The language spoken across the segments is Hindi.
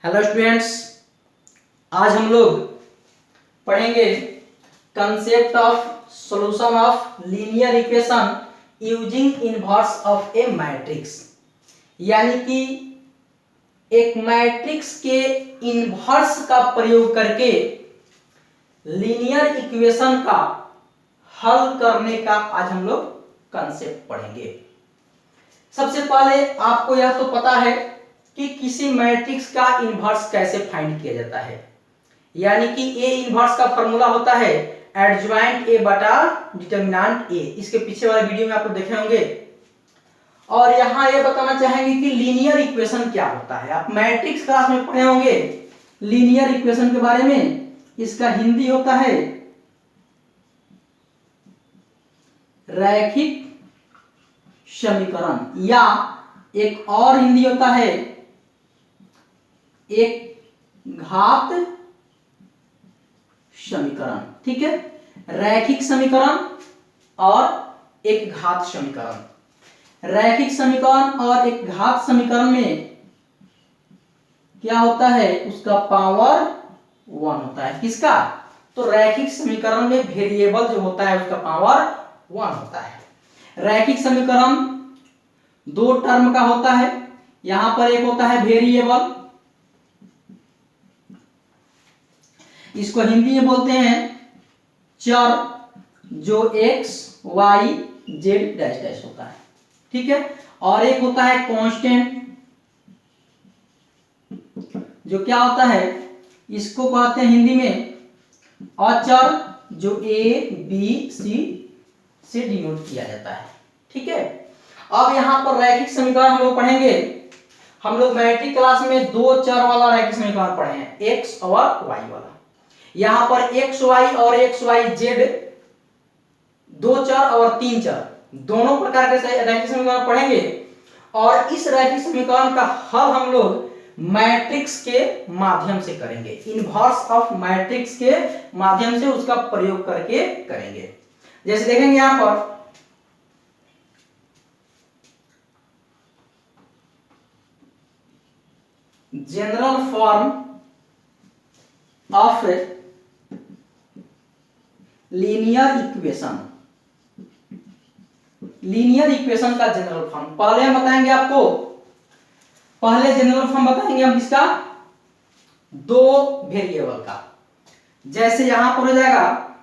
हेलो स्टूडेंट्स, आज हम लोग पढ़ेंगे concept of solution of linear equation using inverse of A matrix. यानी कि एक मैट्रिक्स के इनवर्स का प्रयोग करके लीनियर इक्वेशन का हल करने का आज हम लोग कंसेप्ट पढ़ेंगे। सबसे पहले आपको यह तो पता है कि किसी मैट्रिक्स का इनवर्स कैसे फाइंड किया जाता है। यानी कि ए इनवर्स का फॉर्मूला होता है एडज्वाइंट ए बटा डिटरमिनेंट ए। इसके पीछे वाले वीडियो में आप लोग देखे होंगे। और यहां ये बताना चाहेंगे कि लीनियर इक्वेशन क्या होता है। आप मैट्रिक्स क्लास में पढ़े होंगे लीनियर इक्वेशन के बारे में। इसका हिंदी होता है रैखिक समीकरण, या एक और हिंदी होता है एक घात समीकरण। ठीक है, रैखिक समीकरण और एक घात समीकरण। रैखिक समीकरण और एक घात समीकरण में क्या होता है, उसका पावर 1 होता है। किसका? तो रैखिक समीकरण में वेरिएबल जो होता है उसका पावर 1 होता है। रैखिक समीकरण दो टर्म का होता है। यहां पर एक होता है वेरिएबल, इसको हिंदी में बोलते हैं चर, जो x, y, z dash dash होता है। ठीक है, और एक होता है कांस्टेंट, जो क्या होता है, इसको कहते हैं हिंदी में अचर, जो a, b, c से डिनोट किया जाता है। ठीक है, अब यहां पर रैखिक समीकरण हम लोग पढ़ेंगे। हम लोग मैट्रिक क्लास में दो चर वाला रैखिक समीकरण पढ़े हैं, x और y वाला। यहां पर एक्स वाई और एक्स वाई जेड दो चर और तीन चर दोनों प्रकार के रैखिक समीकरण पढ़ेंगे। और इस रैखिक समीकरण का हल हम लोग मैट्रिक्स के माध्यम से करेंगे। इनवर्स ऑफ मैट्रिक्स के माध्यम से उसका प्रयोग करके करेंगे। जैसे देखेंगे यहां पर general form of linear equation. Linear equation का जनरल फॉर्म पहले हम बताएंगे आपको। पहले जनरल फॉर्म बताएंगे हम किसका, दो वेरिएबल का। जैसे यहां पर हो जाएगा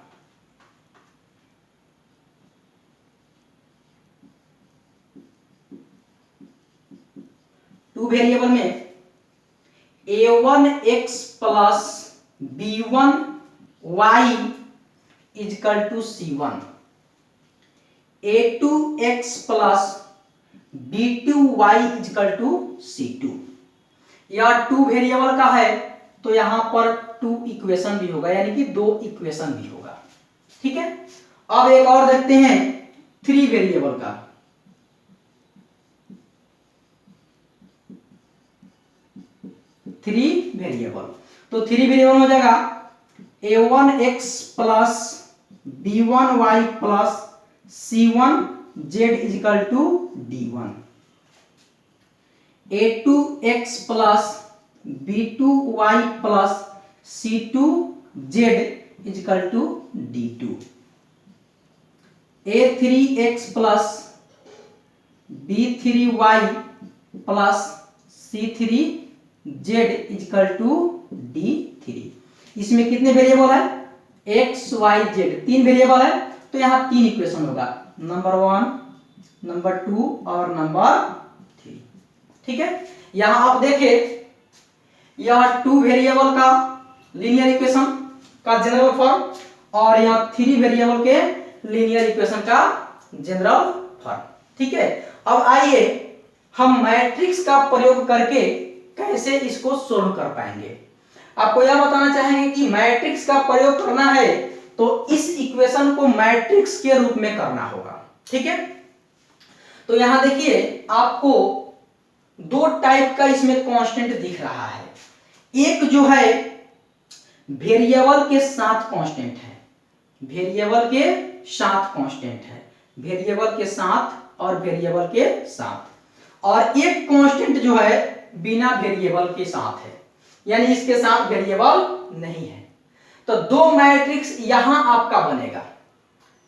टू वेरिएबल में a1x plus b1y equal to c1, a2x plus b2y equal to c2। यह टू वेरिएबल का है तो यहां पर टू इक्वेशन भी होगा, यानी कि दो इक्वेशन भी होगा। ठीक है, अब एक और देखते हैं थ्री वेरिएबल का। थ्री वेरिएबल, तो थ्री वेरिएबल हो जाएगा a1x plus b1y plus c1z equal to d1, a2x plus b2y plus c2z equal to d2, a3x plus b3y plus c3z equal to d3। इसमें कितने वेरिएबल है, x, y, z, तीन वेरिएबल है, तो यहां तीन इक्वेशन होगा, नंबर 1, नंबर 2 और नंबर 3। ठीक है, यहां आप देखें यह टू वेरिएबल का लीनियर इक्वेशन का जनरल फॉर्म और यह थ्री वेरिएबल के लीनियर इक्वेशन का जनरल फॉर्म। ठीक है, अब आइए हम मैट्रिक्स का प्रयोग करके कैसे इसको सोल्व कर पाएंगे। आपको यह बताना चाहेंगे कि मैट्रिक्स का प्रयोग करना है तो इस इक्वेशन को मैट्रिक्स के रूप में करना होगा। ठीक है, तो यहां देखिए आपको दो टाइप का इसमें कांस्टेंट दिख रहा है। एक जो है वेरिएबल के साथ कांस्टेंट है, वेरिएबल के साथ कांस्टेंट है, वेरिएबल के साथ और वेरिएबल के साथ, और एक कांस्टेंट जो है बिना वेरिएबल के साथ है। यानी इसके साथ वेरिएबल नहीं है। तो 2 मैट्रिक्स यहां आपका बनेगा,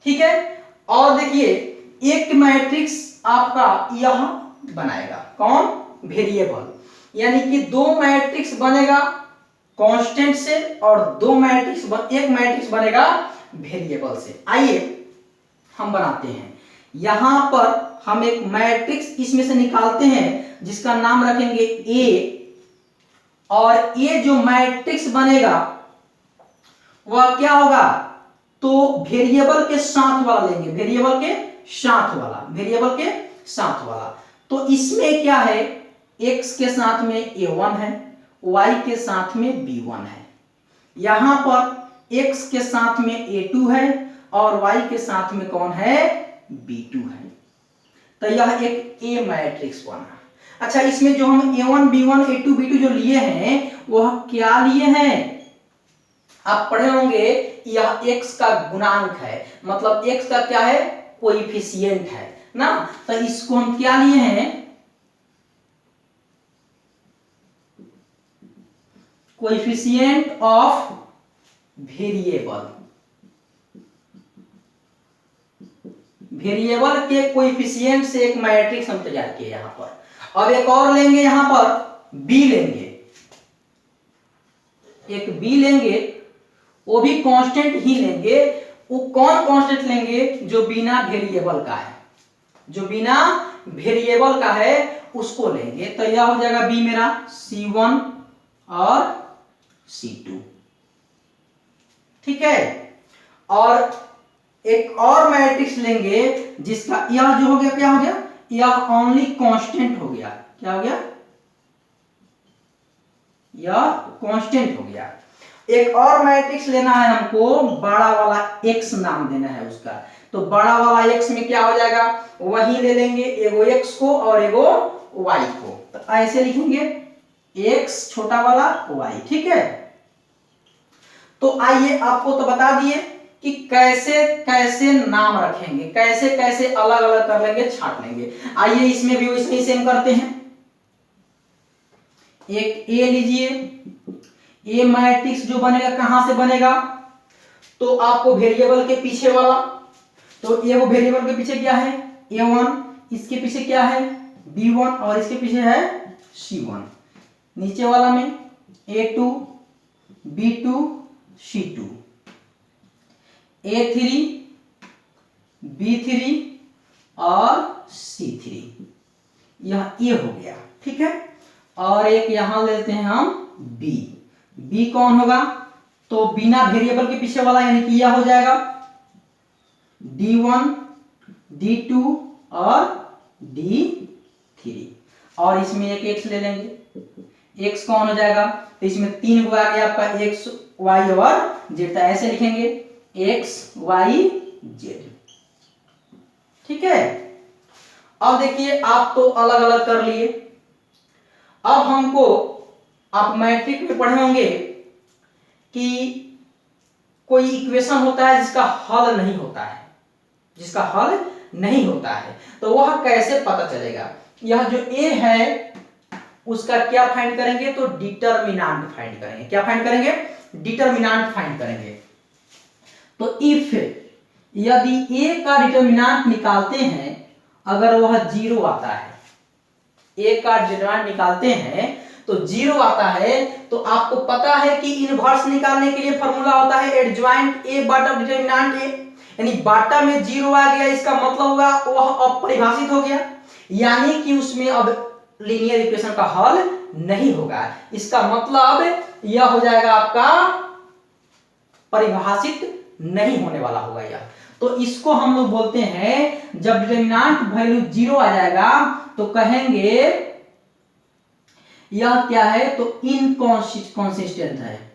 ठीक है। और देखिए एक मैट्रिक्स आपका यहां बनाएगा, कौन? वेरिएबल। यानी कि 2 मैट्रिक्स बनेगा कांस्टेंट से और एक मैट्रिक्स बनेगा वेरिएबल से। आइए हम बनाते हैं। यहां पर हम एक मैट्रिक्स इसमें से निकालते हैं जिसका नाम रखेंगे ए, और ये जो मैट्रिक्स बनेगा वह क्या होगा? तो वेरिएबल के साथ वाला लेंगे, वेरिएबल के साथ वाला। तो इसमें क्या है? x के साथ में a1 है, y के साथ में b1 है। यहां पर x के साथ में a2 है और y के साथ में कौन है? b2 है। तो यह एक A मैट्रिक्स बना। अच्छा, इसमें जो हम a1 b1 a2 b2 जो लिए हैं वह क्या लिए हैं? आप पढ़े होंगे, यह x का गुणांक है, मतलब x का क्या है? कोएफिशिएंट है ना। तो इसको हम क्या लिए हैं? Coefficient of variable. वेरिएबल के कोएफिशिएंट से एक मैट्रिक्स हम तैयार किए यहां पर। अब एक और लेंगे, यहां पर b लेंगे, एक b लेंगे, वो भी कांस्टेंट ही लेंगे। वो कौन कांस्टेंट लेंगे? जो बिना वेरिएबल का है, जो बिना वेरिएबल का है उसको लेंगे। तो यह हो जाएगा b मेरा c1 और c2, ठीक है। और एक और मैट्रिक्स लेंगे जिसका यह जो हो गया, क्या हो गया? यह ओनली कांस्टेंट हो गया। क्या हो गया? यह कांस्टेंट हो गया। एक और मैट्रिक्स लेना है हमको, बड़ा वाला x नाम देना है उसका। तो बड़ा वाला x में क्या हो जाएगा? वही ले लेंगे, एगो x को और एगो y को। तो ऐसे लिखेंगे x छोटा वाला y, ठीक है। तो आइए आपको तो बता दिए कि कैसे कैसे नाम रखेंगे, कैसे कैसे अलग अलग कर लेंगे, छाट लेंगे। आइए इसमें भी वैसे ही सेम करते हैं। एक A लीजिए, A मैट्रिक्स जो बनेगा कहां से बनेगा? तो आपको वेरिएबल के पीछे वाला, तो ये वो वेरिएबल के पीछे क्या है? a1, इसके पीछे क्या है? b1 और इसके पीछे है c1। नीचे वाला में a2 b2 c2, a3 b3 और c3, यह ये हो गया, ठीक है। और एक यहां लेते हैं हम b कौन होगा? तो बिना वेरिएबल के पीछे वाला, यानी कि यह हो जाएगा d1 d2 और d3। और इसमें एक x ले लेंगे, x कौन हो जाएगा? तो इसमें 3 गो आ गया आपका x y और z। ऐसे लिखेंगे x y z, ठीक है। अब देखिए आप तो अलग अलग कर लिए। अब हमको, आप मैट्रिक में पढ़े होंगे कि कोई इक्वेशन होता है जिसका हल नहीं होता है, जिसका हल नहीं होता है, तो वह कैसे पता चलेगा? यह जो a है उसका क्या फाइंड करेंगे? तो डिटरमिनेंट फाइंड करेंगे। क्या फाइंड करेंगे? डिटरमिनेंट फाइंड करेंगे। तो इफ यदि a का डिटरमिनेंट निकालते हैं, अगर वह 0 आता है, a का डिटरमिनेंट निकालते हैं तो 0 आता है, तो आपको पता है कि इनवर्स निकालने के लिए फॉर्मूला होता है एडजॉइंट a बटा डिटरमिनेंट a, यानी बाटा में 0 आ गया, इसका मतलब होगा वह अपरिभाषित हो गया, यानी कि उसमें अब लीनियर इक्वेशन का हल नहीं होगा। इसका मतलब यह हो जाएगा आपका परिभाषित नहीं होने वाला होगा यह। तो इसको हम लोग बोलते हैं, जब डिटरमिनेंट वैल्यू 0 आ जाएगा तो कहेंगे यह क्या है? तो इनकॉन्सिस्टेंट है।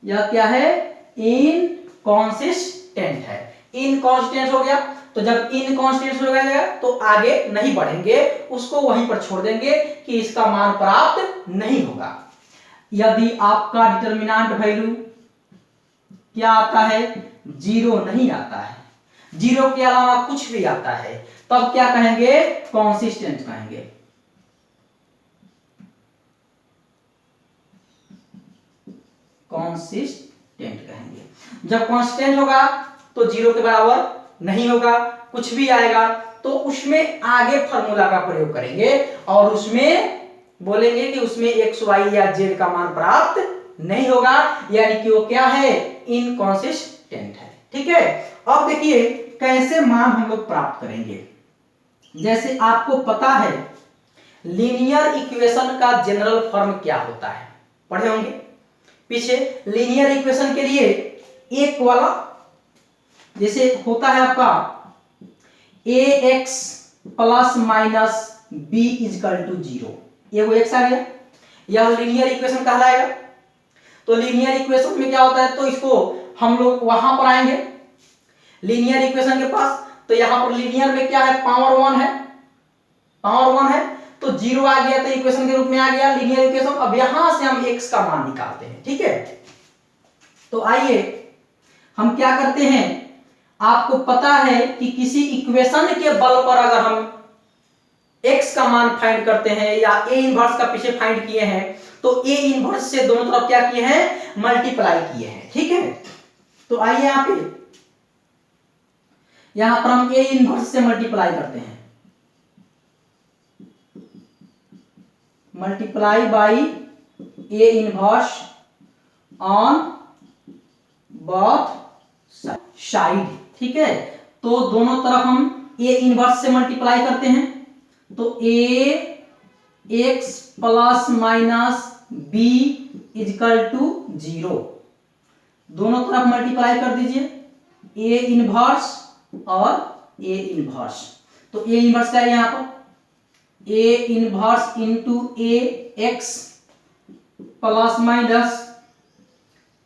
यह क्या है? इनकॉन्सिस्टेंट है। इनकॉन्सिस्टेंट हो गया, तो जब इनकॉन्सिस्टेंट हो गया तो आगे नहीं बढ़ेंगे, उसको वहीं पर छोड़ देंगे कि इसका मान प्राप्त नहीं होगा। यदि आपका डिटरमिनेंट वैल्यू क्या आता है? 0 नहीं आता है, 0 के अलावा कुछ भी आता है, तब क्या कहेंगे? कॉन्सिस्टेंट कहेंगे। कांस्टेंट कहेंगे। जब कांस्टेंट होगा तो 0 के बराबर नहीं होगा, कुछ भी आएगा तो उसमें आगे फॉर्मूला का प्रयोग करेंगे और उसमें बोलेंगे कि उसमें एक्स वाई या जेड का मान प्राप्त नहीं होगा, यानी कि वो क्या है, इनकंसिस्टेंट है। ठीक है, अब देखिए कैसे मान हम लोग प्राप्त करेंगे। जैसे आपको पता है लीनियर इक्वेशन का जनरल फॉर्म क्या होता है, पढ़े होंगे पीछे। लीनियर इक्वेशन के लिए एक वाला जैसे होता है आपका ax plus minus b equal to 0, ये वो एक्स आ गया, यह लीनियर इक्वेशन कहलाएगा। तो लीनियर इक्वेशन में क्या होता है, तो इसको हम लोग वहां पर आएंगे लीनियर इक्वेशन के पास, तो यहां पर लीनियर में क्या है, पावर 1 है, पावर 1 है तो 0 आ गया, तो इक्वेशन के रूप में आ गया लीनियर इक्वेशन। अब यहां से हम x का मान निकालते हैं। ठीक है, तो आइए हम क्या करते हैं, आपको पता है कि किसी इक्वेशन के बल पर अगर हम x का मान फाइंड करते हैं या a इनवर्स का पीछे फाइंड किए हैं, तो a इनवर्स से दोनों तरफ क्या किए हैं, मल्टीप्लाई किए हैं। ठीक है, तो आइए यहां पर हम a इनवर्स से मल्टीप्लाई करते हैं, multiply by a inverse on both side. ठीक है, तो दोनों तरफ हम a इनवर्स से मल्टीप्लाई करते हैं, तो a x plus minus b equal to 0, दोनों तरफ मल्टीप्लाई कर दीजिए, a इनवर्स और a इनवर्स। तो a इनवर्स क्या है यहां पर, a inverse into a x plus minus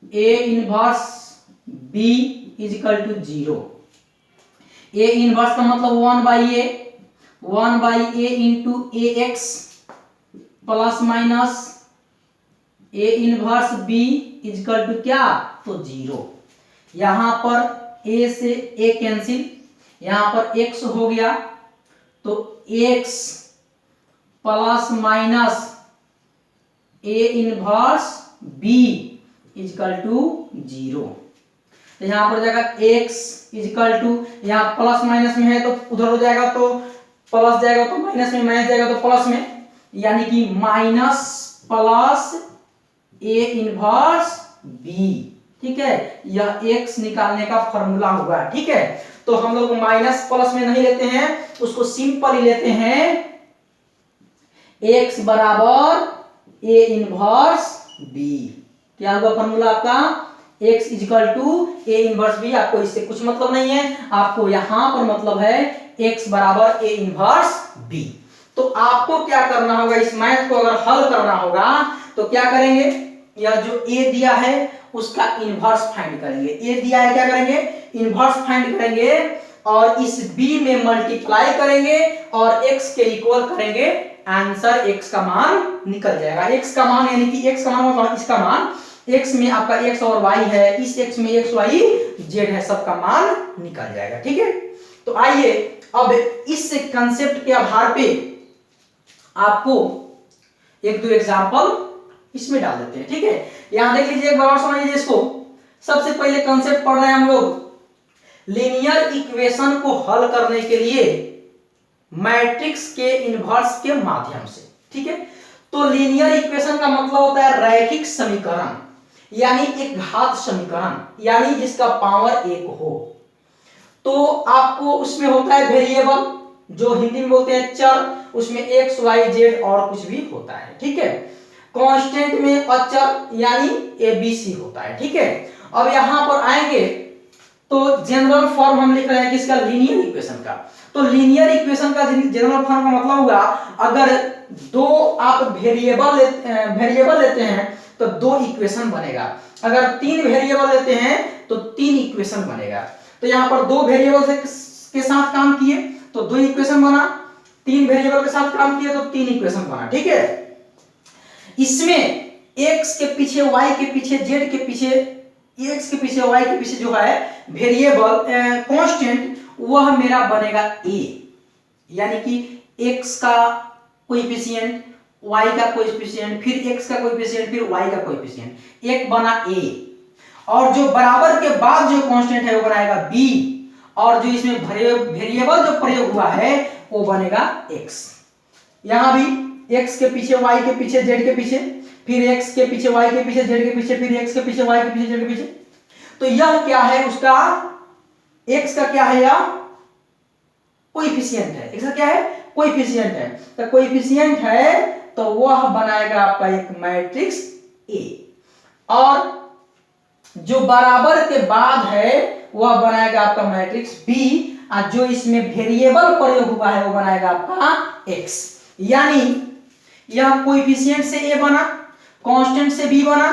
a inverse b equal to 0। a inverse का मतलब 1 by a into a x plus minus a inverse b equal to क्या, तो 0। यहां पर a से a कैंसिल, यहां पर x हो गया, तो x plus minus a inverse b equal to 0। तो यहां पर जाएगा x इजकल टू, यहां प्लस माइनस में है तो उधर हो जाएगा, तो प्लस जाएगा तो माइनस में, माइनस जाएगा तो प्लस में, यानी कि minus plus a inverse b। ठीक है, यह x निकालने का फॉर्मूला हुआ। ठीक है, तो हम लोग माइनस प्लस में नहीं लेते हैं, उसको सिंपल ही लेते हैं, x बराबर a इनवर्स b। क्या होगा फॉर्मूला आपका, x equal to a inverse b। आपको इससे कुछ मतलब नहीं है, आपको यहां पर मतलब है x बराबर a इनवर्स b। तो आपको क्या करना होगा, इस मैथ को अगर हल करना होगा तो क्या करेंगे, यह जो a दिया है उसका इनवर्स फाइंड करेंगे, a दिया है क्या करेंगे, इनवर्स फाइंड करेंगे और इस b में मल्टीप्लाई करेंगे और x के इक्वल करेंगे, आंसर x का मान निकल जाएगा। x का मान यानी कि x का मान मतलब इसका मान, x में आपका x और y है, इस x में x y z है, सबका मान निकल जाएगा। ठीक है, तो आइए अब इस कंसेप्ट के आधार पे आपको एक दो एग्जांपल इसमें डाल देते हैं। ठीक है, यहां देख लीजिए, एक बार और समझ लीजिए इसको। सबसे पहले कंसेप्ट पढ़ रहे हैं हम लोग, लीनियर इक्वेशन को हल करने के लिए मैट्रिक्स के इनवर्स के माध्यम से। ठीक है, तो लीनियर इक्वेशन का मतलब होता है रैखिक समीकरण, यानी एक घात समीकरण, यानी जिसका पावर 1 हो। तो आपको उसमें होता है वेरिएबल, जो हिंदी में बोलते हैं चर, उसमें x y z और कुछ भी होता है। ठीक है, कांस्टेंट में अचर यानी abc होता है। ठीक है, अब यहां पर आएंगे तो जनरल फॉर्म हम लिख रहे हैं किसका, लीनियर इक्वेशन का। तो लीनियर इक्वेशन का जनरल फॉर्म का मतलब हुआ, अगर दो आप वेरिएबल लेते हैं तो 2 इक्वेशन बनेगा, अगर 3 वेरिएबल लेते हैं तो 3 इक्वेशन बनेगा। तो यहां पर 2 वेरिएबल के साथ काम किए तो 2 इक्वेशन बना, 3 वेरिएबल के साथ काम किए तो 3 इक्वेशन बना। ठीक है, इसमें x के पीछे y के पीछे z के पीछे, x के पीछे y के पीछे जो है वेरिएबल कांस्टेंट, वह मेरा बनेगा a, यानी कि x का कोएफिशिएंट y का कोएफिशिएंट, फिर x का कोएफिशिएंट, फिर y का कोएफिशिएंट, एक बना a, और जो बराबर के बाद जो कांस्टेंट है वो बनाएगा b, और जो इसमें वेरिएबल जो प्रयोग हुआ है वो बनेगा x। यहां भी x के पीछे y के पीछे z के पीछे, फिर x के पीछे y के पीछे z के पीछे, फिर x के पीछे y के पीछे z के पीछे। तो यह क्या है, उसका x का क्या है, या कोएफिशिएंट है। x का क्या है, कोएफिशिएंट है। तो कोएफिशिएंट है तो वह बनाएगा आपका एक मैट्रिक्स A, और जो बराबर के बाद है वह बनाएगा आपका मैट्रिक्स B, और जो इसमें वेरिएबल प्रयोग हुआ है वो बनाएगा आपका x। यानी यह कोएफिशिएंट से A बना, कांस्टेंट से B बना,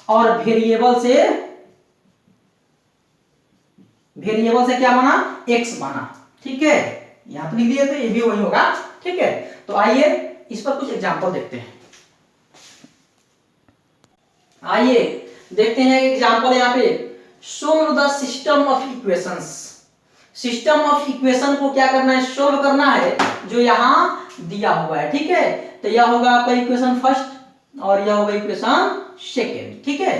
और वेरिएबल से क्या बना, x बना। ठीक है, यहां तो लिख दिया, तो ये भी वही होगा। ठीक है, तो आइए इस पर कुछ एग्जांपल देखते हैं। आइए देखते हैं एग्जांपल। यहाँ पे solve the system of equations. System of equation को क्या करना है, सोल्व करना है, जो यहां दिया हुआ है। ठीक है, तो यह होगा आपका इक्वेशन फर्स्ट और यह होगा इक्वेशन सेकेंड। ठीक है,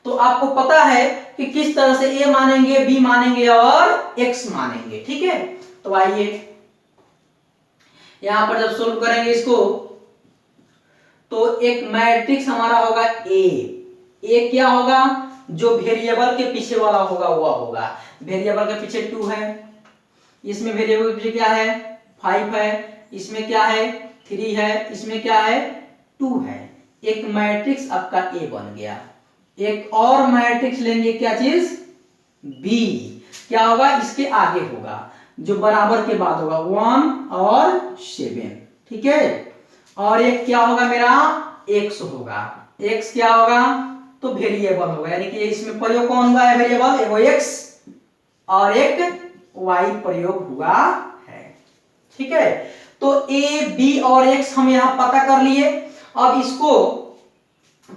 तो आपको पता है कि किस तरह से a मानेंगे, b मानेंगे और x मानेंगे। ठीक है, तो आइए यहां पर जब सोल्व करेंगे इसको, तो एक मैट्रिक्स हमारा होगा ए क्या होगा, जो वेरिएबल के पीछे वाला होगा वह होगा। वेरिएबल के पीछे 2 है, इसमें वेरिएबल के पीछे क्या है, 5 है, इसमें क्या है, 3 है, इसमें क्या है, 2 है। एक मैट्रिक्स आपका ए बन गया। एक और मैट्रिक्स लेंगे, क्या चीज, बी। क्या होगा, इसके आगे होगा, जो बराबर के बाद होगा, 1 और 7। ठीक है, और एक क्या होगा मेरा, x होगा। x क्या होगा, तो वेरिएबल होगा, यानी कि इसमें प्रयोग कौन हुआ है, वेरिएबल, एगो x और एक y प्रयोग हुआ है। ठीक है, तो a, b और x हम यहां पता कर लिए। अब इसको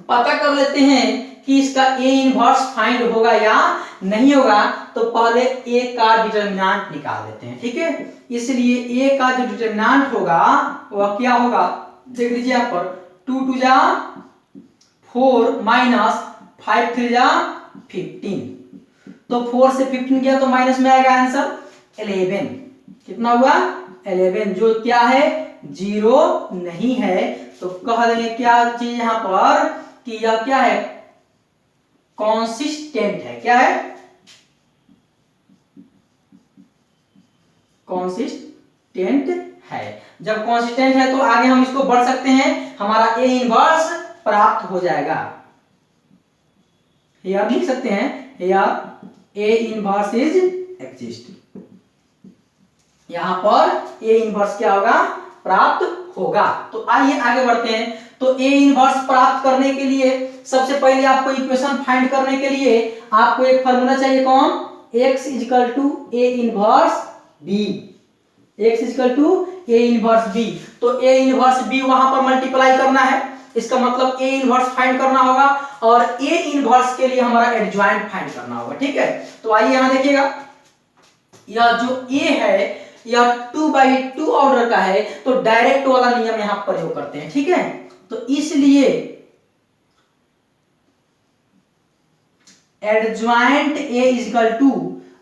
पता कर लेते हैं कि इसका a इनवर्स फाइंड होगा या नहीं होगा। तो पहले a का डिटरमिनेंट निकाल लेते हैं। ठीक है, इसलिए a का जो डिटरमिनेंट होगा वह क्या होगा, देख लीजिए यहाँ पर, 2 2 जा 4 माइनस 5 3 जा 15। तो 4 से 15 गया तो माइनस में आएगा आंसर 11। कितना हुआ, 11, जो क्या है, 0 नहीं है। तो कह देंगे क्या चीज यहाँ पर, कि यह क्या है, कॉन्सिस्टेंट है। क्या है, कॉन्सिस्टेंट है। जब कॉन्सिस्टेंट है तो आगे हम इसको बढ़ सकते हैं, हमारा ए इनवर्स प्राप्त हो जाएगा। या लिख सकते हैं, या ए इनवर्स इज एग्जिस्ट। यहां पर ए इनवर्स क्या होगा, प्राप्त होगा। तो आइए आगे बढ़ते हैं। तो ए इनवर्स प्राप्त करने के लिए सबसे पहले आपको इक्वेशन फाइंड करने के लिए आपको एक फार्मूला चाहिए, कौन, x equal to a inverse b. x equal to a inverse b. तो ए इनवर्स बी वहां पर मल्टीप्लाई करना है, इसका मतलब ए इनवर्स फाइंड करना होगा, और ए इनवर्स के लिए हमारा एडजॉइंट फाइंड करना होगा। ठीक है, तो आइए यहां देखिएगा, यह जो ए है यह 2/2 ऑर्डर का है, तो डायरेक्ट वाला नियम यहां प्रयोग करते हैं। ठीक है, तो इसलिए एडजॉइंट ए इक्वल टू,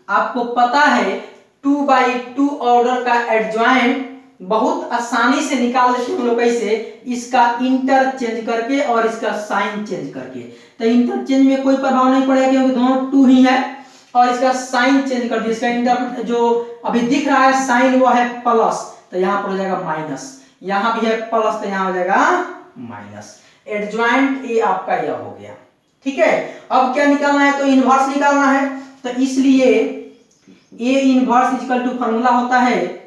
आपको पता है 2/2 ऑर्डर का एडजॉइंट बहुत आसानी से निकाल लेते हैं हम लोग। कैसे, इसका इंटरचेंज करके और इसका साइन चेंज करके। तो इंटरचेंज में कोई प्रभाव नहीं पड़ेगा क्योंकि दोनों 2 ही है, और इसका साइन चेंज कर दिया। इसका इंटर जो अभी दिख रहा है साइन वो है प्लस, तो यहां पर हो जाएगा माइनस। यहां भी है प्लस, तो यहां हो जाएगा माइनस। एडजॉइंट ए आपका यह हो गया। ठीक है, अब क्या निकालना है, तो इनवर्स निकालना है। तो इसलिए a inverse equal to formula होता है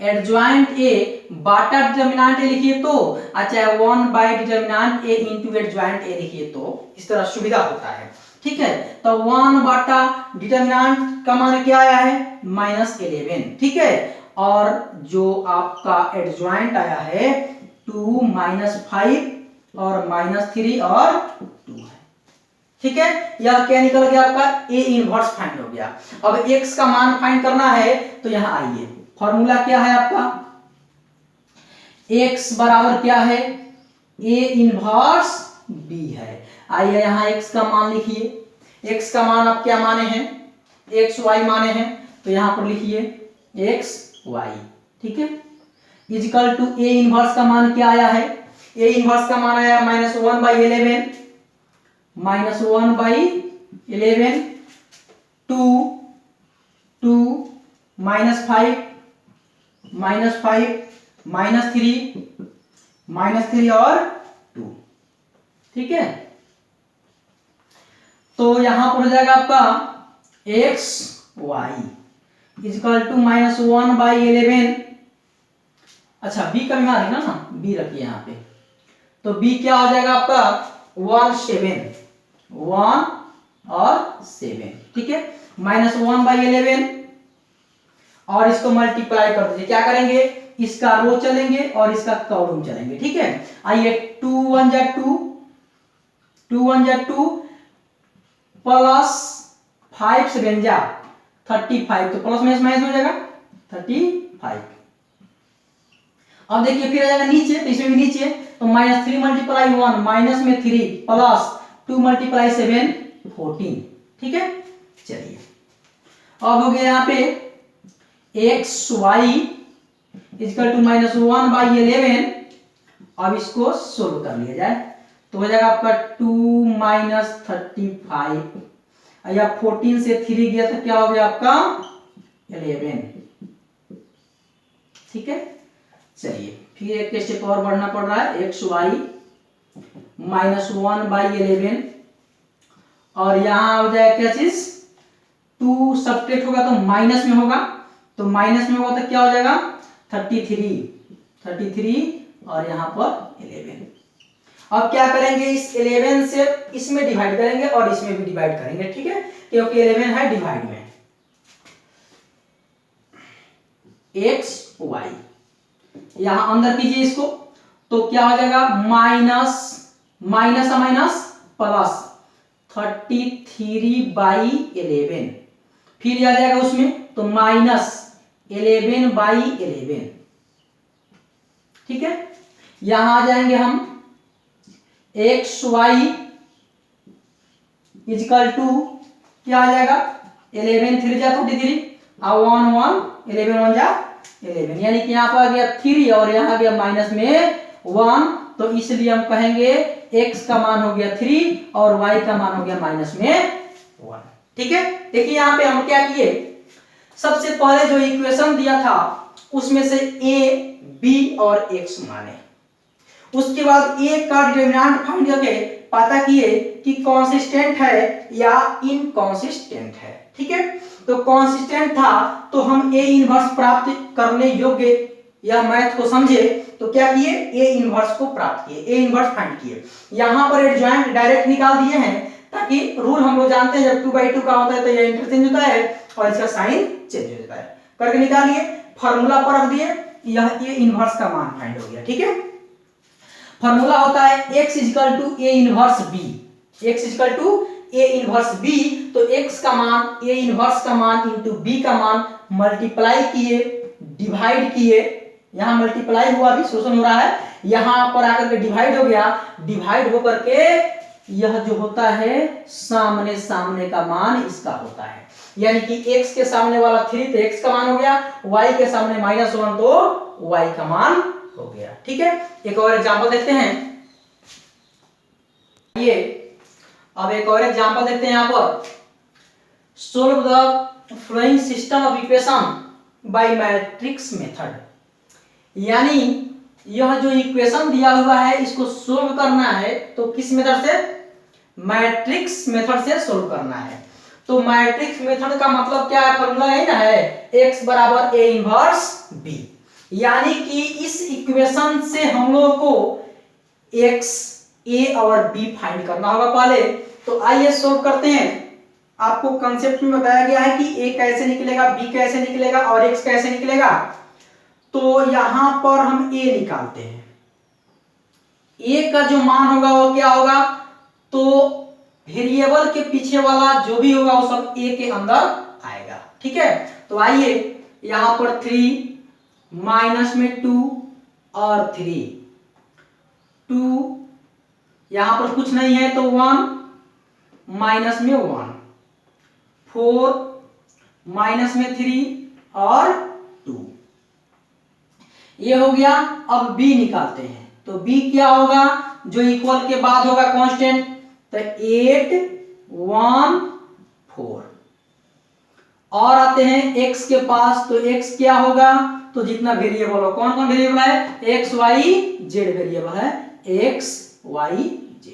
adjoint A Bata determinant A लिखिए तो, अच्छा 1 by determinant a into adjoint a लिखिए तो, इस तरह सुविधा होता है। ठीक है, तो 1 बाटा डिटरमिनेंट का मान क्या आया है, -11। ठीक है, और जो आपका एडजॉइंट आया है 2 -5 और -3 और 2 है। ठीक है, यह क्या निकल गया आपका, ए इनवर्स फाइंड हो गया। अब x का मान फाइंड करना है, तो यहां आइए, फॉर्मूला क्या है आपका, x बराबर क्या है, a इनवर्स b है। आइए यहाँ x का मान लिखिए। x का मान आप क्या माने हैं, x y माने हैं, तो यहाँ पर लिखिए x y, ठीक है। इजिकल टू a इनवर्स का मान क्या आया है, a इनवर्स का मान आया -1/11, -1/11 2 2 -5 -3 और 2, ठीक है। तो यहां पर हो जाएगा आपका x y इजिकल टू -1/11। अच्छा b का मान है ना, b रखिए यहाँ पे, तो b क्या हो जाएगा आपका 1 और 7, ठीक है। -1/11 और इसको मल्टीप्लाई कर दीजिए, क्या करेंगे, इसका रो चलेंगे और इसका कॉलम चलेंगे, ठीक है। आइए 2 1 जा 2, 2 1 जा 2 प्लस 5 7 जा 35, तो प्लस माइनस हो जाएगा 35। अब देखिए फिर आ जाएगा नीचे, तो इसमें भी नीचे, तो -3 × 1 माइनस में 3 प्लस 2 × 7 14, ठीक है। चलिए अब हो गया यहाँ पे x y इक्वल टू -1/11। अब इसको सोल्व कर लिया जाए, तो हो जाएगा आपका 2 - 35, या 14 से 3 गया तो क्या हो गया आपका 11, ठीक है। चलिए फिर एक स्टेप और बढ़ना पड़ रहा है, x y -1/11 और यहाँ हो जाएगा क्या चीज, 2 सब्ट्रैक्ट होगा तो माइनस में होगा, तो माइनस में होगा तो क्या हो जाएगा 33 और यहाँ पर 11। अब क्या करेंगे, इस 11 से इसमें डिवाइड करेंगे और इसमें भी डिवाइड करेंगे, ठीक है, क्योंकि 11 है डिवाइड में। x y यहां अंदर कीजिए इसको, तो क्या हो जाएगा माइनस प्लस 33/11, फिर आ जाएगा उसमें तो -11/11, ठीक है। यहां आ जाएंगे हम x y इजिकल टू क्या आ जाएगा 11 3 जा 33 और 1 1 11 1 जा 11, यानी कि यहाँ पर आ गया 3 और यहाँ आ गया माइनस में 1, तो इसलिए हम कहेंगे x का मान हो गया 3 और y का मान हो गया माइनस में 1, ठीक है। देखिए यहाँ पे हम क्या किए, सबसे पहले जो इक्वेशन दिया था उसमें से a b और x माने, उसके बाद a का डिटरमिनेंट फाइंड करके पता किए कि कंसिस्टेंट है या इनकंसिस्टेंट है, ठीक है। तो कंसिस्टेंट था तो हम a इनवर्स प्राप्त करने योग्य या मैथ को समझे, तो क्या किए a इनवर्स को प्राप्त किए, a इनवर्स फाइंड किए। यहां पर एडजॉइंट डायरेक्ट निकाल दिए हैं, ताकि रूल हम लोग जानते हैं जब 2/2 का होता है तो यह इंटरचेंज होता है और इसका साइन चेंज हो जाता है, करके निकालिए, फार्मूला पर रख दिए, यह a इनवर्स का मान फाइंड हो गया, ठीक है। फार्मूला होता है x equal to a inverse b, x equal to a inverse b, तो x का मान a इनवर्स का मान इनटू b का मान मल्टीप्लाई किए, डिवाइड किए, यहां मल्टीप्लाई हुआ भी शोषण हो रहा है, यहां पर आकर के डिवाइड हो गया, डिवाइड होकर के यह जो होता है सामने सामने का मान इसका होता है, यानी कि x के सामने वाला 3 तो x का मान हो गया, y के सामने -1 तो y का मान हो गया, ठीक है। एक और एग्जांपल देखते हैं, ये अब एक और एग्जांपल देखते हैं, यहां पर solve the flowing system of equation by matrix method, यानी यह जो इक्वेशन दिया हुआ है इसको सोल्व करना है तो किस मेथड से, मैट्रिक्स मेथड से सोल्व करना है। तो मैट्रिक्स मेथड का मतलब क्या है, फॉर्मूला है ना, है x बराबर a इनवर्स b, यानी कि इस इक्वेशन से हम लोग को x a और b फाइंड करना होगा पहले। तो आइए सोल्व करते हैं, आपको कांसेप्ट में बताया गया है कि a कैसे निकलेगा, b कैसे निकलेगा और x कैसे निकलेगा। तो यहां पर हम a निकालते हैं, a का जो मान होगा वो क्या होगा, तो वेरिएबल के पीछे वाला जो भी होगा वो सब a के अंदर आएगा, ठीक है। तो आइए यहां पर 3 माइनस में 2 और 3, 2, यहां पर कुछ नहीं है तो 1, माइनस में 1, 4, माइनस में 3 और 2। ये हो गया। अब b निकालते हैं तो b क्या होगा, जो इक्वल के बाद होगा कांस्टेंट, तो 8, 1, 4। और आते हैं x के पास, तो x क्या होगा, तो जितना वेरिएबल हो, कौन कौन वेरिएबल है, x y z वेरिएबल है, x y z।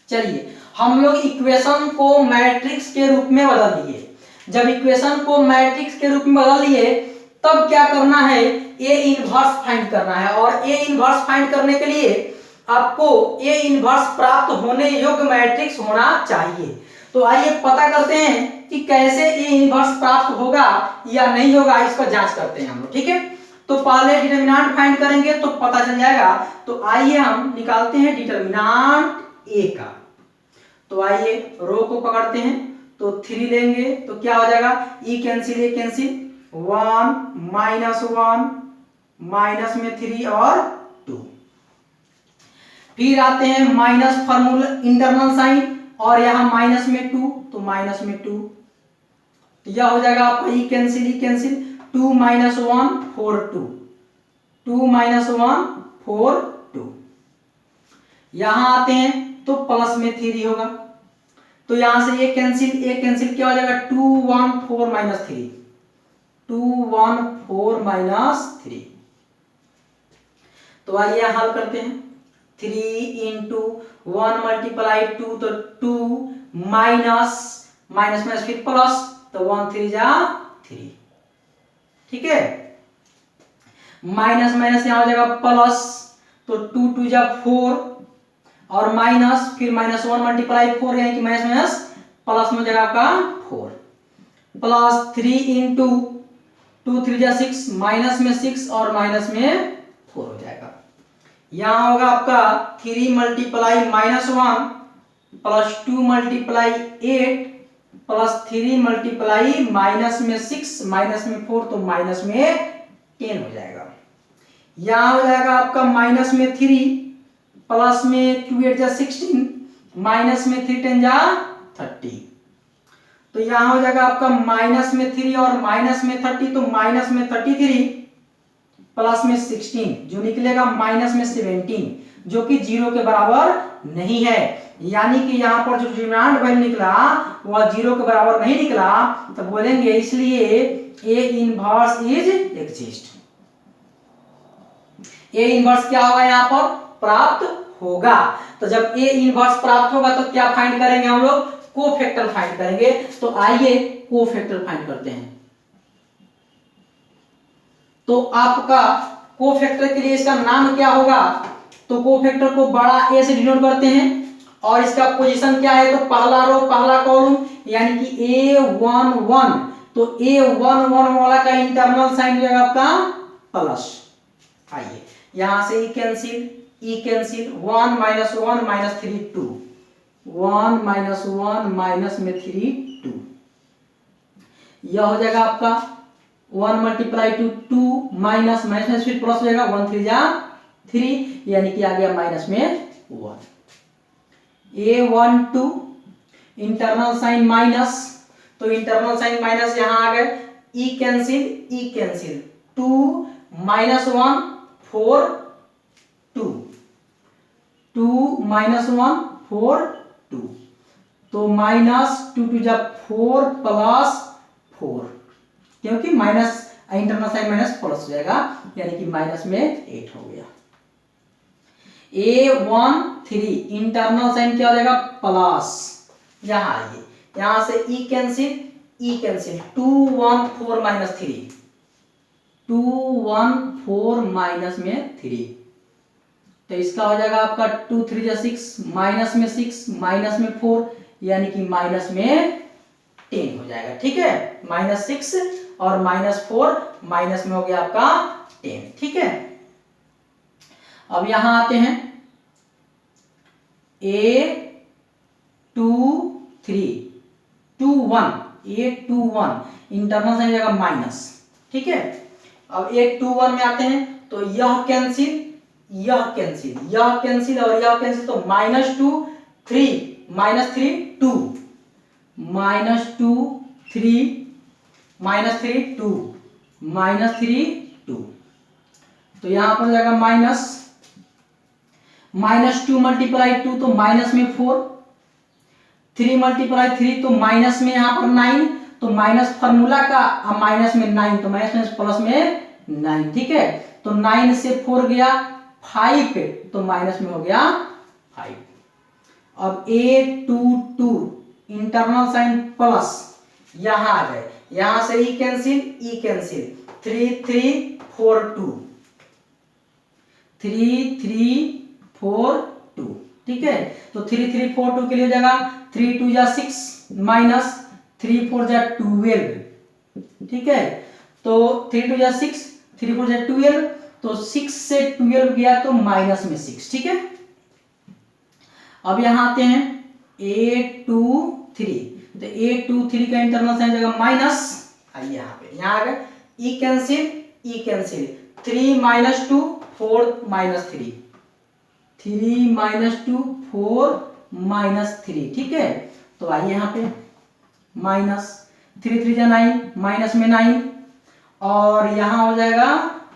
चलिए हम लोग इक्वेशन को मैट्रिक्स के रूप में बदल दिए। जब इक्वेशन को मैट्रिक्स के रूप में बदल दिए तब क्या करना है, ए इनवर्स फाइंड करना है। और ए इनवर्स फाइंड करने के लिए आपको ए इनवर्स प्राप्त होने योग्य मैट्रिक्स होना चाहिए। तो आइए पता करते हैं कि कैसे ए इनवर्स प्राप्त होगा या नहीं होगा, इसका जांच करते हैं हम लोग, ठीक है। तो पहले डिटरमिनेंट फाइंड करेंगे तो पता चल जाएगा। तो आइए हम निकालते हैं डिटरमिनेंट ए का। तो आइए रो को पकड़ते हैं, तो 3 लेंगे तो क्या हो जाएगा, ई कैंसिल, ए कैंसिल, 1, -1, माइनस में 3 और 2। फिर आते हैं माइनस फॉर्मूला इंटरनल साइन, और यहां माइनस में 2 तो माइनस में 2, तो यह हो जाएगा आपका ई कैंसिल, 2 - 1 4 2, 2 - 1 4 2। यहां आते हैं तो प्लस में 3 होगा, तो यहां से ए कैंसिल क्या हो जाएगा, 2 1 4 - 3, 2 1 4 - 3। तो आइए हल करते हैं, 3 into 1 × 2 तो 2 माइनस में फिर प्लस, तो 1 3 जा 3, ठीक है। माइनस यहां हो जाएगा प्लस, तो 2 2 जा 4 और माइनस, फिर -1 × 4 यानी कि माइनस प्लस में हो जाएगा आपका 4, प्लस 3 into 2 3 जा 6, माइनस में 6 और माइनस में 4 हो जाएगा। यहां होगा आपका 3 × -1 प्लस 2 × 8 प्लस 3 × माइनस में 6 माइनस में 4, तो माइनस में 10 हो जाएगा। यहां हो जाएगा आपका माइनस में 3 प्लस में 2 8 जा 16 माइनस में 3 10 जा 30, तो यहां हो जाएगा आपका माइनस में 3 और माइनस में 30, तो माइनस में 33 प्लस में 16, जो निकलेगा माइनस में 17, जो कि 0 के बराबर नहीं है। यानी कि यहां पर जो डिटरमिनेंट वैल्यू निकला वह 0 के बराबर नहीं निकला, तो बोलेंगे इसलिए a inverse is exist. A inverse क्या होगा, यहां पर प्राप्त होगा। तो जब ए इनवर्स प्राप्त होगा तो क्या फाइंड करेंगे हम लोग, कोफैक्टर फाइंड करेंगे। तो आइए कोफैक्टर फाइंड करते हैं। तो आपका कोफैक्टर के लिए इसका नाम क्या होगा, तो कोफैक्टर को बड़ा ए से डिनोट करते हैं, और इसका पोजीशन क्या है, तो पहला रो पहला कॉलम यानी कि A11, तो A11 वाला का इंटरनल साइन हो जाएगा आपका प्लस। आइए यहां से ई कैंसिल 1 - 1 - 3 2, 1 - 1 माइनस में 3 2, यह हो जाएगा आपका 1 × 2 माइनस में फिर प्लस हो जाएगा, 1 3 जा 3, यानी कि आ गया माइनस में 1। A12 इंटरनल साइन माइनस, तो इंटरनल साइन माइनस यहां आ गए, ई कैंसिल 2 - 1 4 2, 2 - 1 4 2, तो माइनस 2 2 जा 4 प्लस 4, क्योंकि minus internal sign minus plus हो जाएगा, यानी कि माइनस में 8 हो गया। A13 इंटरनल साइन क्या हो जाएगा, प्लस। यहां आइए, यहां से ई कैंसिल 2 1 4 - 3, 2 1 4 माइनस में 3, तो इसका हो जाएगा आपका 2 3 जा 6 माइनस में 6 माइनस में 4, यानी कि माइनस में 10 हो जाएगा, ठीक है। -6 और -4 माइनस में हो गया आपका 10, ठीक है। अब यहां आते हैं A21 इंटरनल साइन जाएगा माइनस, ठीक है। अब A21 में आते हैं तो यह कैंसिल, यह कैंसिल, यह कैंसिल और यह कैंसिल, तो -2 3 -3 2 -2 3 -3 2 -3 2, तो यहां पर जाएगा -2 मल्टीप्लाई 2 तो माइनस में 4, 3 मल्टीप्लाई 3 तो माइनस में यहाँ पर 9, तो माइनस फार्मूला का माइनस में 9 तो माइनस में प्लस में 9, ठीक है। तो 9 से 4 गया 5 तो माइनस में हो गया 5। अब A22 इंटरनल साइन प्लस यहां आ गए, यहां से ई कैंसिल 3 3 4 2 3 3 4 2, ठीक है। तो 3 3 4 2 के लिए हो जाएगा 3 2 जा 6 माइनस 3 4 जा 12, ठीक है। तो 3 2 जा 6 3 4 जा 12, तो 6 से 12 गया तो माइनस में 6, ठीक है। अब यहां आते हैं A23, तो A23 का इंटरनल साइन जाएगा माइनस, आइए यहां आ गए ई कैंसिल 3 2 4 -3 3 2 4 -3, ठीक है। तो आइए यहाँ पे माइनस 3 3 जा 9 माइनस में 9, और यहाँ हो जाएगा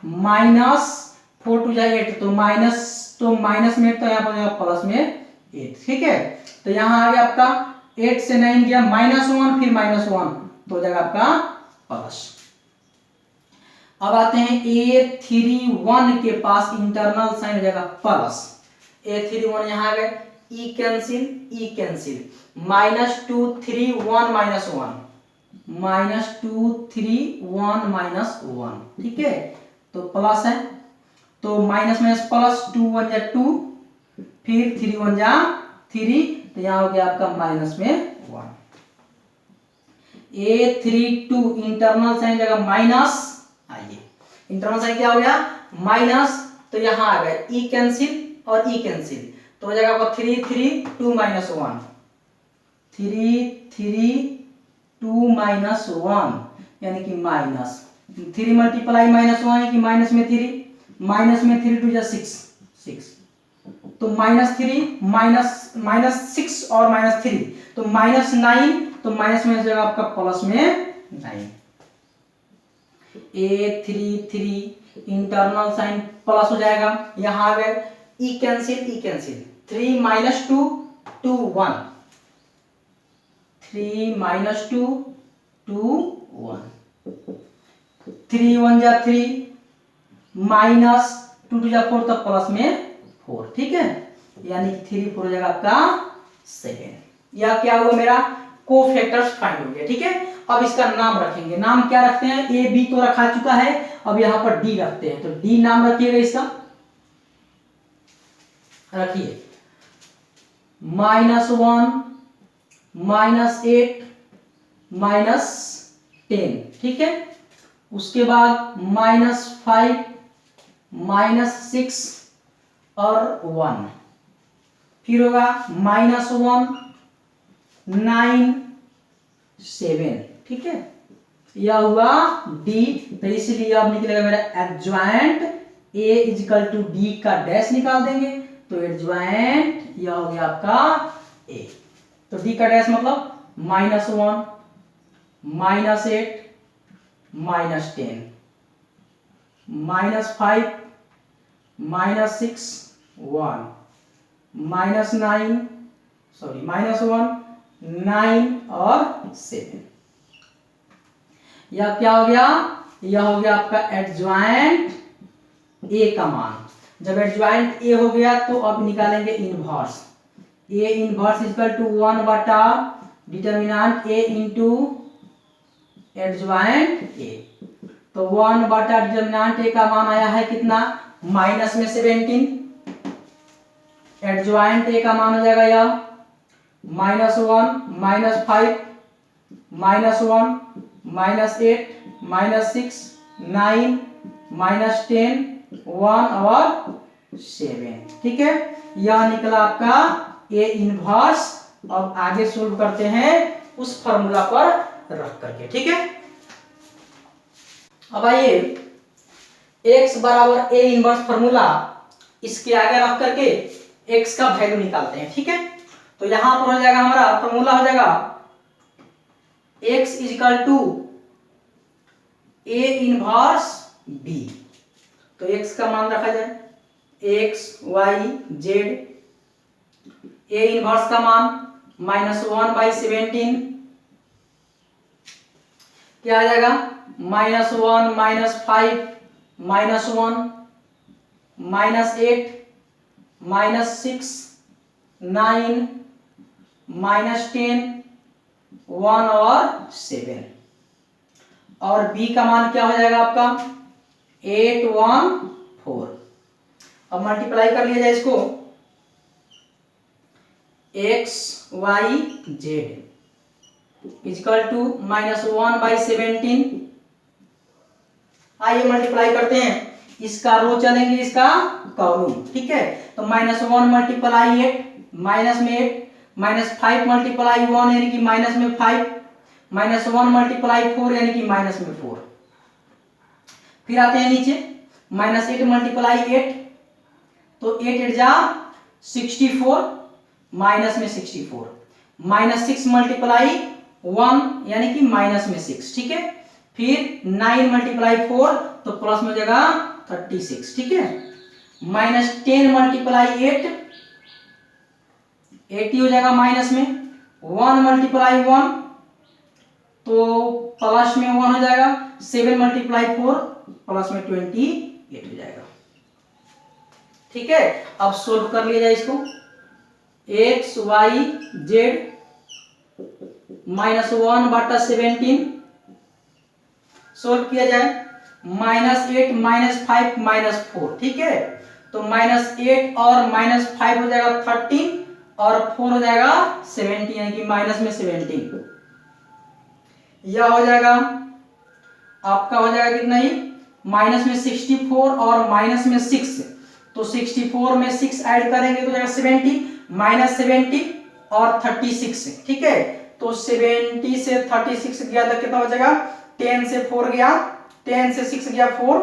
-4 2 जा 8 तो माइनस में, तो यहाँ पर जाएगा प्लस में 8, ठीक है। तो यहाँ आ गया आपका 8 से 9 गया -1 फिर -1 तो हो जाएगा आपका प्लस। अब आते हैं A31 के पास इंटरनल साइन हो जाएगा प्लस, A31 यहाँ आ गए ई कैंसिल -2 3 1 -2 3 1 -1, ठीक है। तो प्लस है, तो माइनस में प्लस 2 1 जा 2 फिर 3 1 जा 3, तो यहाँ हो गया आपका माइनस में 1। A32 इंटरनल साइन जगह माइनस, आइए इंटरनल साइन क्या हो गया माइनस, तो यहाँ आ गए ई कैंसिल और ई कैंसिल, तो हो जाएगा आपका 3 3 2 -1 3 3 2 -1, यानी कि माइनस 3 मल्टीप्लाई -1 है कि माइनस में 3 2 जा 6 तो -3 -6 और -3 तो -9, तो माइनस में हो जाएगा आपका प्लस में 9। A33 इंटरनल साइन प्लस हो जाएगा, यहां आ गए ई कैंसिल 3 -2 2 1 3 -2 2 1 3 1 जा 3 -2 2 जा 4 तब प्लस में 4, ठीक है। यानी 3 4 हो जाएगा आपका 7। यह क्या हुआ मेरा कोफैक्टर्स फाइंड हो गया, ठीक है। अब इसका नाम रखेंगे, नाम क्या रखते हैं, ए बी तो रखा चुका है, अब यहां पर डी रखते हैं, तो डी नाम रखिएगा इसका, रखिए -1 -8 -10, ठीक है। उसके बाद -5 -6 और 1, फिर होगा -1 9 7, ठीक है। यह हुआ डी, तो इसलिए अब निकलेगा मेरा adjoint a equal to d का डैश निकाल देंगे, तो एडजॉइंट यह हो गया आपका ए, तो डी का डैश मतलब -1 -8 -10 -5 -6 1 -9 सॉरी -1 9 और 7। यह क्या हो गया, यह हो गया आपका एडजॉइंट ए का मान। जब एडजॉइंट ए हो गया तो अब निकालेंगे inverse, a inverse equal to 1 बटा determinant a into adjoint a, तो 1 बटा डिटर्मिनेंट ए का मान आया है कितना माइनस में 17, एडजॉइंट ए का मान हो जाएगा यह -1 -5 -1 -8 -6 9 -10 1 और 7, ठीक है। यह निकला आपका ए इनवर्स। अब आगे सोल्व करते हैं उस फॉर्मूला पर रख करके, ठीक है। अब आइए x बराबर a इनवर्स फॉर्मूला इसके आगे रख करके x का वैल्यू निकालते हैं। ठीक है, तो यहां पर हो जाएगा हमारा फॉर्मूला हो जाएगा x equal to a inverse b। तो x का मान रखा जाए x y z, a inverse का मान -1/17 क्या आ जाएगा -1 -5 -1 -8 -6 9 -10 1 और 7। और b का मान क्या हो जाएगा आपका 8 1 4। अब मल्टीप्लाई कर लिया जाए इसको x y z equal to -1/17। आइए मल्टीप्लाई करते हैं, इसका रो चलेंगे इसका कॉलम। ठीक है, तो -1 मल्टीप्लाई 8 माइनस में 8 -5 मल्टीप्लाई 1 यानी कि माइनस में 5 -1 मल्टीप्लाई 4 यानी कि माइनस में 4। फिर आते हैं नीचे -8 मल्टीप्लाई 8 तो 8 8 जा 64 माइनस में 64 -6 मल्टीप्लाई 1 यानी कि माइनस में 6। ठीक है, फिर 9 मल्टीप्लाई 4 तो प्लस में हो जाएगा 36। ठीक है, -10 मल्टीप्लाई 8 80 हो जाएगा माइनस में 1 मल्टीप्लाई 1 तो प्लस में 1 हो जाएगा 7 मल्टीप्लाई 4 प्लस में 28 हो जाएगा। ठीक है, अब सोल्व कर लिया जाए इसको x y z -1/17 सोल्व किया जाए -8 -5 -4। ठीक है, तो -8 और -5 हो जाएगा 13 और 4 हो जाएगा 17 यानी कि माइनस में 17। यह हो जाएगा आपका हो जाएगा कितना ही माइनस में 64 और माइनस में 6 तो 64 में 6 ऐड करेंगे तो जाएगा 70 -70 और 36। ठीक है, तो 70 से 36 गया तो कितना हो जाएगा 10 से 4 गया 10 से 6 गया 4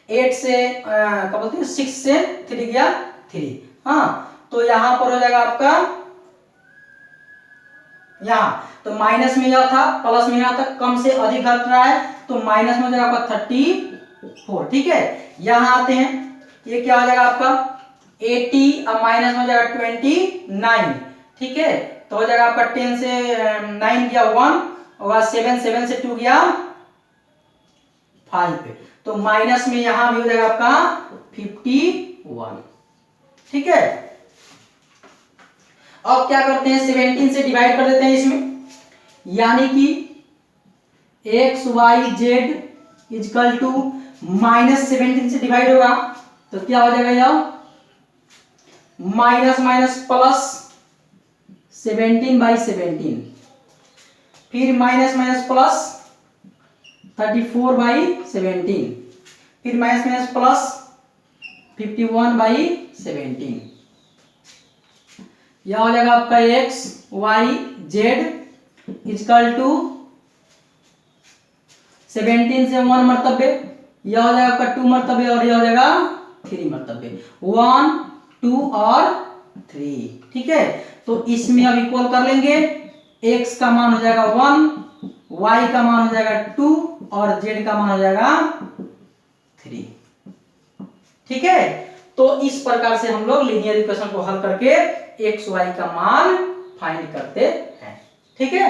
8 से क्या बोलते हैं 6 से 3 गया 3। हाँ, तो यहां पर हो जाएगा आपका यहां तो माइनस में यह था प्लस में यहां तक कम से अधिक घट रहा है तो माइनस में हो जाएगा आपका 34। ठीक है, यहां आते हैं ये क्या हो जाएगा आपका 80 और माइनस में हो जाएगा 29। ठीक है, तो हो जाएगा आपका 10 से 9 गया 1 और 7 से 2 गया 5 तो माइनस में यहां भी हो जाएगा आपका 51। ठीक है, अब क्या करते हैं 17 से डिवाइड कर देते हैं इसमें, यानी कि x y z equal to -17 से डिवाइड होगा तो क्या हो जाएगा यह माइनस माइनस प्लस 17/17 फिर माइनस माइनस प्लस 34/17 फिर माइनस माइनस प्लस 51/17। यह हो जाएगा आपका x y z equal to 17 से 1 मर्तबे, यह हो जाएगा आपका 2 मर्तबे और यह हो जाएगा 3 मर्तबे 1 2 और 3। ठीक है, तो इसमें अब इक्वल कर लेंगे x का मान हो जाएगा 1 y का मान हो जाएगा 2 और z का मान हो जाएगा 3। ठीक है, तो इस प्रकार से हम लोग लीनियर इक्वेशन को हल करके x y का मान फाइंड करते हैं। ठीक है।